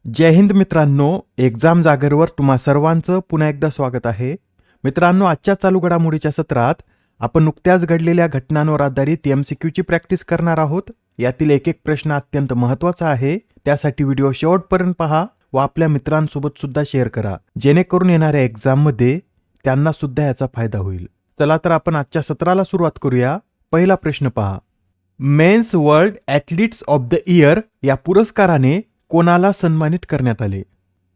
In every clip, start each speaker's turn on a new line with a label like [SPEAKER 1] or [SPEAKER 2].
[SPEAKER 1] जय हिंद मित्रांनो, एक्झाम जागरवर तुम्हा सर्वांचं पुन्हा एकदा स्वागत आहे. मित्रांनो, आजच्या चालू घडामोडीच्या सत्रात आपण नुकत्याच घडलेल्या घटनांवर आधारित MCQची प्रॅक्टिस करणार आहोत. यातील एक एक प्रश्न अत्यंत महत्त्वाचा आहे. त्यासाठी व्हिडिओ शेवटपर्यंत पहा व आपल्या मित्रांसोबत सुद्धा शेअर करा, जेणेकरून येणाऱ्या एक्झाममध्ये त्यांना सुद्धा याचा फायदा होईल. चला तर आपण आजच्या सत्राला सुरुवात करूया. पहिला प्रश्न पहा. Men's world athletes of the year या पुरस्काराने कोणाला सन्मानित करण्यात आले?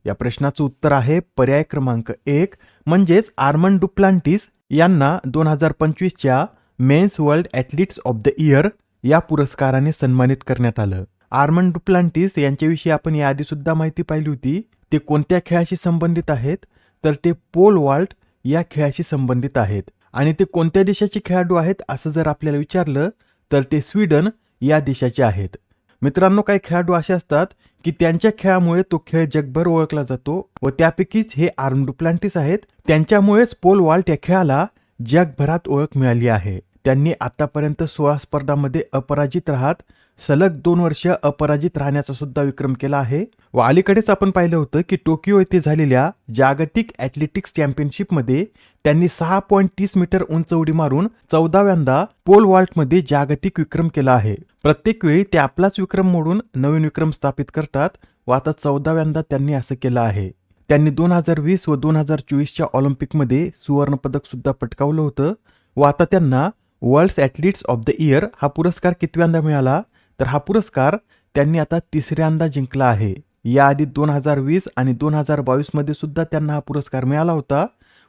[SPEAKER 1] या प्रश्नाचं उत्तर आहे पर्याय क्रमांक 1 म्हणजेच आर्मंड डुप्लांटिस यांना 2025च्या men's world athletes of the year या पुरस्काराने सन्मानित करण्यात आलं. आर्मंड डुप्लांटिस यांच्याविषयी आपण याआधी सुद्धा माहिती पाहिली होती. ते कोणत्या खेळाशी संबंधित आहेत? तर ते पोल वॉल्ट या खेळाशी संबंधित आहेत. आणि ते कोणत्या देशाचे खेळाडू आहेत असं जर आपल्याला विचारलं तर ते स्वीडन या देशाचे आहेत. मित्रांनो, काही खेळाडू असे असतात की त्यांच्या खेळामुळे तो खेळ जगभर ओळखला जातो व त्यापैकीच हे आर्मंड डुप्लांटिस आहेत. त्यांच्यामुळेच पोल वॉल्ट या खेळाला जगभरात ओळख मिळाली आहे. त्यांनी आतापर्यंत 16 स्पर्धांमध्ये अपराजित राहत सलग 2 वर्ष अपराजित राहण्याचा सुद्धा विक्रम केला आहे. व अलीकडेच आपण पाहिलं होतं की टोकियो येथे झालेल्या जागतिक ॲथलेटिक्स चॅम्पियनशिपमध्ये त्यांनी 6.30 मीटर उंच उडी मारून 14व्यांदा पोल वॉल्टमध्ये जागतिक विक्रम केला आहे. प्रत्येक वेळी ते आपलाच विक्रम मोडून नवीन विक्रम स्थापित करतात व आता 14व्यांदा त्यांनी असं केलं आहे. त्यांनी 2020 व 2024च्या ऑलिम्पिकमध्ये सुवर्णपदक सुद्धा पटकावलं होतं व आता त्यांना world athletes of the year हा पुरस्कार कितव्यांदा मिळाला? तर हा पुरस्कार त्यांनी आता 3ऱ्यांदा जिंकला आहे. याआधी 2020 आणि 2022 मध्ये सुद्धा त्यांना हा पुरस्कार मिळाला होता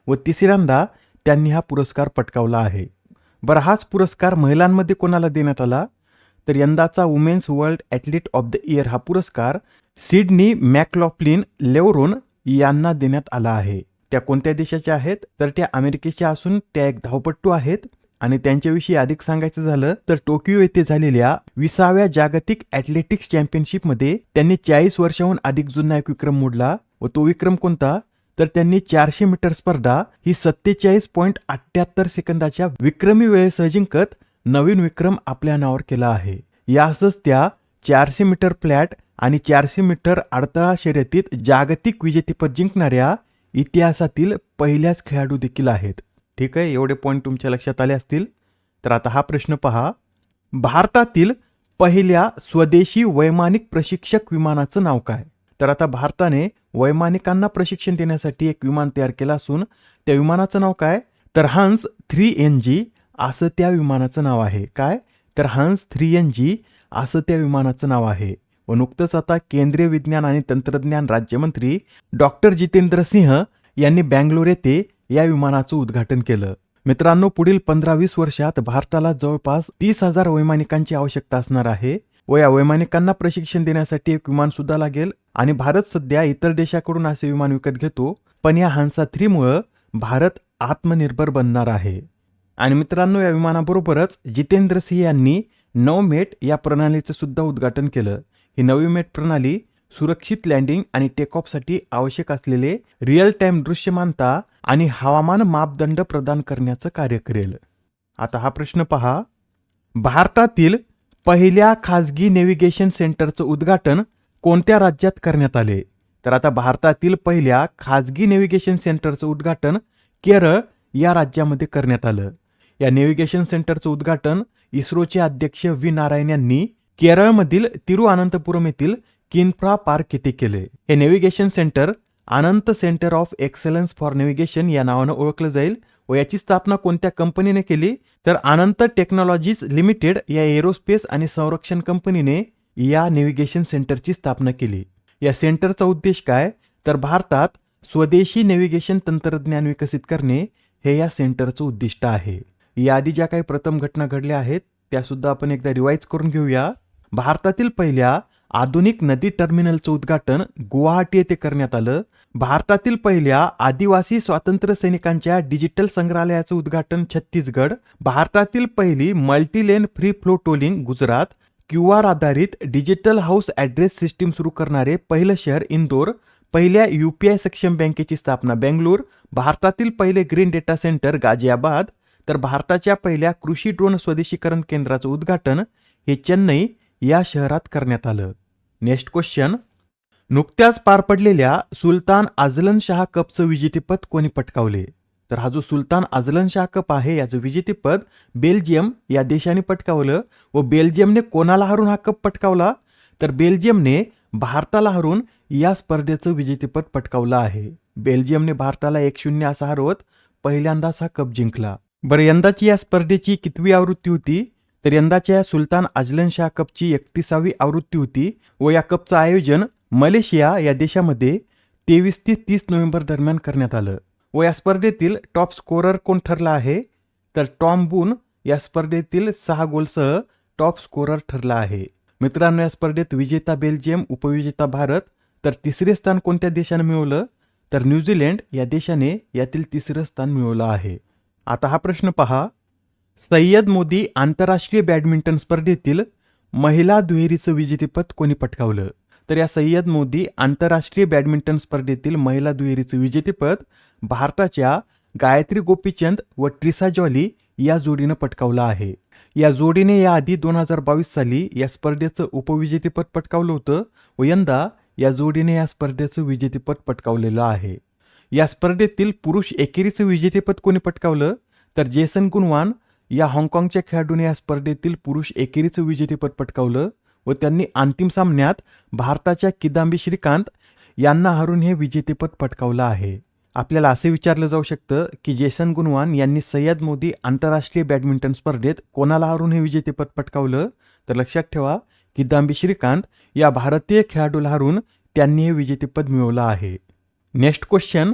[SPEAKER 1] व 3ऱ्यांदा त्यांनी हा पुरस्कार पटकावला आहे. बरं, हाच पुरस्कार महिलांमध्ये कोणाला देण्यात आला? तर यंदाचा women's world athlete of the year हा पुरस्कार सिडनी मॅकलॉफ्लिन लेवरोन यांना देण्यात आला आहे. त्या कोणत्या देशाच्या आहेत? तर त्या अमेरिकेच्या असून त्या एक धावपटू आहेत. आणि त्यांच्याविषयी अधिक सांगायचं झालं तर टोकियो येथे झालेल्या 20व्या जागतिक ॲथलेटिक्स चॅम्पियनशिपमध्ये त्यांनी 40 वर्षांहून अधिक जुना एक विक्रम मोडला व तो विक्रम कोणता? तर त्यांनी 400 मीटर स्पर्धा ही 47.78 सेकंदाच्या विक्रमी वेळेसह जिंकत नवीन विक्रम आपल्या नावावर केला आहे. यासच त्या 400 मीटर फ्लॅट आणि 400 मीटर अडथळा शर्यतीत जागतिक विजेतेपद जिंकणाऱ्या इतिहासातील पहिल्याच खेळाडू देखील आहेत. ठीक आहे, एवढे पॉईंट तुमच्या लक्षात आले असतील. तर आता हा प्रश्न पहा. भारतातील पहिल्या स्वदेशी वैमानिक प्रशिक्षक विमानाचं नाव काय? तर आता भारताने वैमानिकांना प्रशिक्षण देण्यासाठी एक विमान तयार केलं असून त्या विमानाचं नाव काय? तर हंस 3NG असं त्या विमानाचं नाव आहे. काय? तर हंस 3NG असं त्या विमानाचं नाव आहे. व नुकतंच आता केंद्रीय विज्ञान आणि तंत्रज्ञान राज्यमंत्री डॉक्टर जितेंद्र सिंह यांनी बँगलोर येथे या विमानाचं उद्घाटन केलं. मित्रांनो, पुढील 15-20 वर्षात भारताला जवळपास 30,000 वैमानिकांची आवश्यकता असणार आहे व या वैमानिकांना प्रशिक्षण देण्यासाठी एक विमान सुद्धा लागेल. आणि भारत सध्या इतर देशाकडून असे विमान विकत घेतो, पण या हंसा 3 मुळे भारत आत्मनिर्भर बनणार आहे. आणि मित्रांनो, या विमानाबरोबरच जितेंद्र सिंह यांनी नवमेट या प्रणालीचं सुद्धा उद्घाटन केलं. ही नवी मेट प्रणाली सुरक्षित लँडिंग आणि टेक ऑफसाठी आवश्यक असलेले रिअल टाइम दृश्यमानता आणि हवामान मापदंड प्रदान करण्याचं कार्य करेल. आता हा प्रश्न पहा. भारतातील पहिल्या खाजगी नेव्हिगेशन सेंटरचं उद्घाटन कोणत्या राज्यात करण्यात आले? तर आता भारतातील पहिल्या खाजगी नेव्हिगेशन सेंटरचं उद्घाटन केरळ या राज्यामध्ये करण्यात आलं. या नेव्हिगेशन सेंटरचं उद्घाटन इस्रोचे अध्यक्ष व्ही नारायण यांनी केरळमधील तिरुअनंतपुरम येथील किन्फ्रा पार्क येथे केले. हे navigation centre Anant centre of excellence for navigation या नावानं ओळखलं जाईल व याची स्थापना कोणत्या कंपनीने केली? तर अनंत टेक्नॉलॉजीज लिमिटेड या एरोस्पेस आणि संरक्षण कंपनीने या नेव्हिगेशन सेंटरची स्थापना केली. या सेंटरचा उद्देश काय? तर भारतात स्वदेशी नेव्हिगेशन तंत्रज्ञान विकसित करणे हे या सेंटरचं उद्दिष्ट आहे. याआधी ज्या काही प्रथम घटना घडल्या आहेत त्या सुद्धा आपण एकदा रिवाइज करून घेऊया. भारतातील पहिल्या आधुनिक नदी टर्मिनलचं उद्घाटन गुवाहाटी येथे करण्यात आलं. भारतातील पहिल्या आदिवासी स्वातंत्र्य सैनिकांच्या डिजिटल संग्रहालयाचं उद्घाटन छत्तीसगड. भारतातील पहिली multilane free flow tolling Gujarat. QR आधारित डिजिटल हाऊस ॲड्रेस सिस्टीम सुरू करणारे पहिलं शहर इंदोर. पहिल्या UPI सक्षम बँकेची स्थापना बेंगलोर. भारतातील पहिले ग्रीन डेटा सेंटर गाझियाबाद. तर भारताच्या पहिल्या कृषी ड्रोन स्वदेशीकरण केंद्राचं उद्घाटन हे चेन्नई या शहरात करण्यात आलं. Next question. नुकत्याच पार पडलेल्या सुलतान आझलन शाह कपचं विजेतेपद कोणी पटकावले? तर हा जो सुलतान आझलन शाह कप आहे याचं विजेतेपद बेल्जियम या देशाने पटकावलं. व बेल्जियमने कोणाला हरून हा कप पटकावला? तर बेल्जियमने भारताला हरून या स्पर्धेचं विजेतेपद पटकावलं आहे. बेल्जियमने भारताला 1-0 असा हरवत पहिल्यांदाच हा कप जिंकला. बरं, यंदाची या स्पर्धेची कितवी आवृत्ती होती? तर यंदाच्या या सुलतान आझलन शाह कपची 31वी आवृत्ती होती व या कपचं आयोजन मलेशिया या देशामध्ये 23 ते 30 नोव्हेंबर दरम्यान करण्यात आलं. व या स्पर्धेतील टॉप स्कोरर कोण ठरला आहे? तर टॉम बून या स्पर्धेतील 6 गोलसह टॉप स्कोरर ठरला आहे. मित्रांनो, या स्पर्धेत विजेता बेल्जियम, उपविजेता भारत, तर तिसरे स्थान कोणत्या देशाने मिळवलं? तर न्यूझीलंड या देशाने यातील तिसरं स्थान मिळवलं आहे. आता हा प्रश्न पहा. सय्यद मोदी आंतरराष्ट्रीय बॅडमिंटन स्पर्धेतील महिला दुहेरीचं विजेतेपद कोणी पटकावलं? तर या सय्यद मोदी आंतरराष्ट्रीय बॅडमिंटन स्पर्धेतील महिला दुहेरीचं विजेतेपद भारताच्या गायत्री गोपीचंद व ट्रिसा जॉली या जोडीनं पटकावलं आहे. या जोडीने याआधी 2022 साली या स्पर्धेचं उपविजेतेपद पटकावलं होतं व यंदा या जोडीने या स्पर्धेचं विजेतेपद पटकावलेलं आहे. या स्पर्धेतील पुरुष एकेरीचं विजेतेपद कोणी पटकावलं? तर जेसन गुनवान या हाँगकाँगच्या खेळाडूने या स्पर्धेतील पुरुष एकेरीचं विजेतेपद पटकावलं व त्यांनी अंतिम सामन्यात भारताच्या किदांबी श्रीकांत यांना हरून हे विजेतेपद पटकावलं आहे. आपल्याला असे विचारलं जाऊ शकतं की जेसन गुनवान यांनी सय्यद मोदी आंतरराष्ट्रीय बॅडमिंटन स्पर्धेत कोणाला हरून हे विजेतेपद पटकावलं? तर लक्षात ठेवा, किदांबी श्रीकांत या भारतीय खेळाडूला हरून त्यांनी हे विजेतेपद मिळवलं आहे. Next question.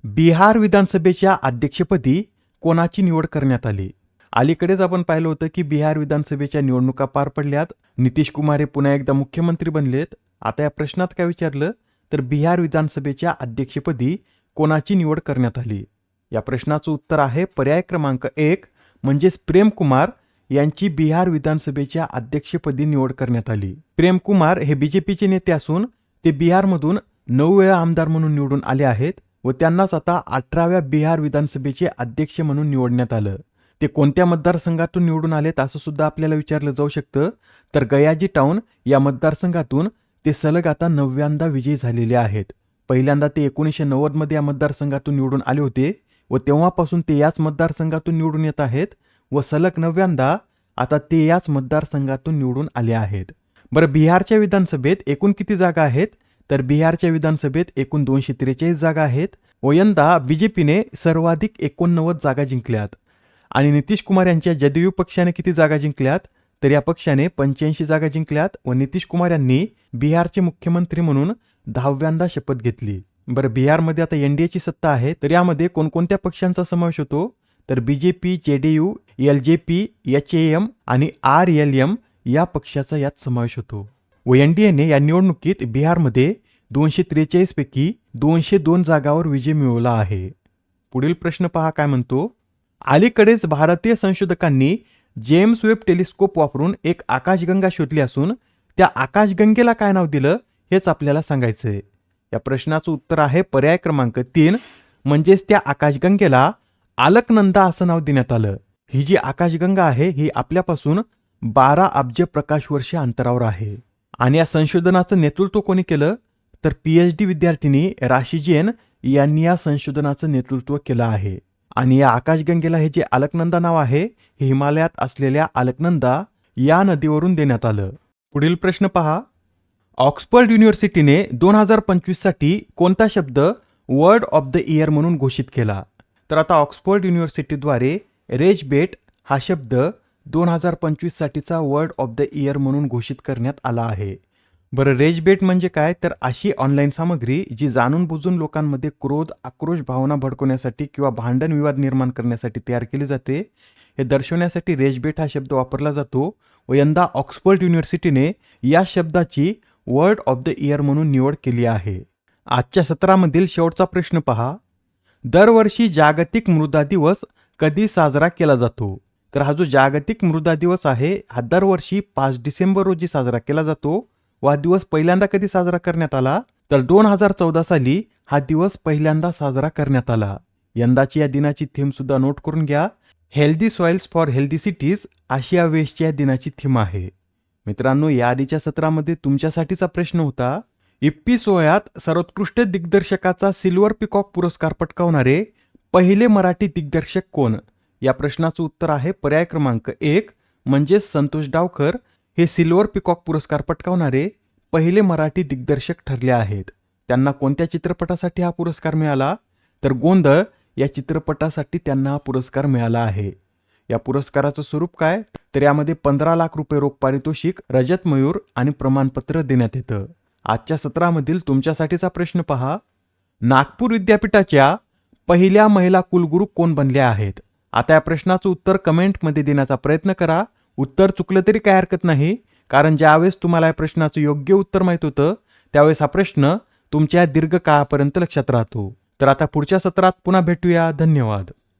[SPEAKER 1] बिहार विधानसभेच्या अध्यक्षपदी कोणाची निवड करण्यात आली? अलीकडेच आपण पाहिलं होतं की बिहार विधानसभेच्या निवडणुका पार पडल्यात. नितीश कुमार हे पुन्हा एकदा मुख्यमंत्री बनलेत. आता या प्रश्नात काय विचारलं? तर बिहार विधानसभेच्या अध्यक्षपदी कोणाची निवड करण्यात आली? या प्रश्नाचं उत्तर आहे पर्याय क्रमांक 1 म्हणजेच प्रेम कुमार यांची बिहार विधानसभेच्या अध्यक्षपदी निवड करण्यात आली. प्रेम कुमार हे बीजेपीचे नेते असून ते बिहारमधून 9 वेळा आमदार म्हणून निवडून आले आहेत व त्यांनाच आता 18व्या बिहार विधानसभेचे अध्यक्ष म्हणून निवडण्यात आलं. ते कोणत्या मतदारसंघातून निवडून आलेत असं सुद्धा आपल्याला विचारलं जाऊ शकतं. तर गयाजी टाउन या मतदारसंघातून ते सलग आता 9व्यांदा विजयी झालेले आहेत. पहिल्यांदा ते 1990 मध्ये या मतदारसंघातून निवडून आले होते व तेव्हापासून ते याच मतदारसंघातून निवडून येत आहेत व सलग 9व्यांदा आता ते याच मतदारसंघातून निवडून आले आहेत. बरं, बिहारच्या विधानसभेत एकूण किती जागा आहेत? तर बिहारच्या विधानसभेत एकूण 243 जागा आहेत व यंदा बीजेपीने सर्वाधिक 89 जागा जिंकल्यात. आणि नितीश कुमार यांच्या जदयू पक्षाने किती जागा जिंकल्यात? तर या पक्षाने 85 जागा जिंकल्यात व नितीश कुमार यांनी बिहारचे मुख्यमंत्री म्हणून 10व्यांदा शपथ घेतली. बरं, बिहारमध्ये आता एनडीएची सत्ता आहे, तर यामध्ये कोणकोणत्या पक्षांचा समावेश होतो? तर बीजेपी, जेडीयू, एलजेपी, एचएएम आणि आरएलएम या पक्षाचा यात समावेश होतो. व एनडीएने या निवडणुकीत बिहारमध्ये 243 पैकी 202 जागावर विजय मिळवला आहे. पुढील प्रश्न पहा काय म्हणतो. अलीकडेच भारतीय संशोधकांनी जेम्स वेब टेलिस्कोप वापरून एक आकाशगंगा शोधली असून त्या आकाशगंगेला काय नाव दिलं हेच आपल्याला सांगायचंय. या प्रश्नाचं उत्तर आहे पर्याय क्रमांक 3 म्हणजेच त्या आकाशगंगेला अलकनंदा असं नाव देण्यात आलं. ही जी आकाशगंगा आहे ही आपल्यापासून 12 अब्ज प्रकाश वर्ष अंतरावर आहे. आणि या संशोधनाचं नेतृत्व कोणी केलं? तर PhD विद्यार्थिनी राशी जैन यांनी या संशोधनाचं नेतृत्व केलं आहे. आणि या आकाशगंगेला हे जे अलकनंदा नाव आहे हे हिमालयात असलेल्या अलकनंदा या नदीवरून देण्यात आलं. पुढील प्रश्न पहा. ऑक्सफर्ड युनिव्हर्सिटीने 2025 साठी कोणता शब्द वर्ड ऑफ द इयर म्हणून घोषित केला? तर आता ऑक्सफर्ड युनिव्हर्सिटीद्वारे रेजबेट हा शब्द 2025 साठीचा वर्ड ऑफ द इयर म्हणून घोषित करण्यात आला आहे. बरं, रेजबेट म्हणजे काय? तर अशी ऑनलाईन सामग्री जी जाणून बुजून लोकांमध्ये क्रोध, आक्रोश भावना भडकवण्यासाठी किंवा भांडण विवाद निर्माण करण्यासाठी तयार केली जाते. हे दर्शवण्यासाठी रेजबेट हा शब्द वापरला जातो व यंदा ऑक्सफर्ड युनिव्हर्सिटीने या शब्दाची वर्ड ऑफ द इयर म्हणून निवड केली आहे. आजच्या सत्रामधील शेवटचा प्रश्न पहा. दरवर्षी जागतिक मृदा दिवस कधी साजरा केला जातो? तर हा जो जागतिक मृदा दिवस आहे हा दरवर्षी 5 डिसेंबर रोजी साजरा केला जातो व हा दिवस पहिल्यांदा कधी साजरा करण्यात आला? तर 2014 साली हा दिवस पहिल्यांदा साजरा करण्यात आला. यंदाची या दिनाची थीम सुद्धा नोट करून घ्या. Healthy soils for healthy cities अशी या वेळेसची या दिनाची थीम आहे. मित्रांनो, या आधीच्या सत्रामध्ये तुमच्यासाठीचा प्रश्न होता इप्पी सोहळ्यात सर्वोत्कृष्ट दिग्दर्शकाचा सिल्वर पिकॉक पुरस्कार पटकावणारे पहिले मराठी दिग्दर्शक कोण? या प्रश्नाचं उत्तर आहे पर्याय क्रमांक 1 म्हणजे संतोष डावकर हे सिल्वर पिकॉक पुरस्कार पटकावणारे पहिले मराठी दिग्दर्शक ठरले आहेत. त्यांना कोणत्या चित्रपटासाठी हा पुरस्कार मिळाला? तर गोंधळ या चित्रपटासाठी त्यांना हा पुरस्कार मिळाला आहे. या पुरस्काराचं स्वरूप काय? तर यामध्ये 15 लाख रुपये रोख पारितोषिक, रजत मयूर आणि प्रमाणपत्र देण्यात येतं. आजच्या सत्रामधील तुमच्यासाठीचा प्रश्न पहा. नागपूर विद्यापीठाच्या पहिल्या महिला कुलगुरू कोण बनल्या आहेत? आता या प्रश्नाचं उत्तर कमेंटमध्ये देण्याचा प्रयत्न करा. उत्तर चुकलं तरी काय हरकत नाही, कारण ज्यावेळेस तुम्हाला या प्रश्नाचं योग्य उत्तर माहीत होतं त्यावेळेस हा प्रश्न तुमच्या दीर्घकाळापर्यंत लक्षात राहतो. तर आता पुढच्या सत्रात पुन्हा भेटूया. धन्यवाद.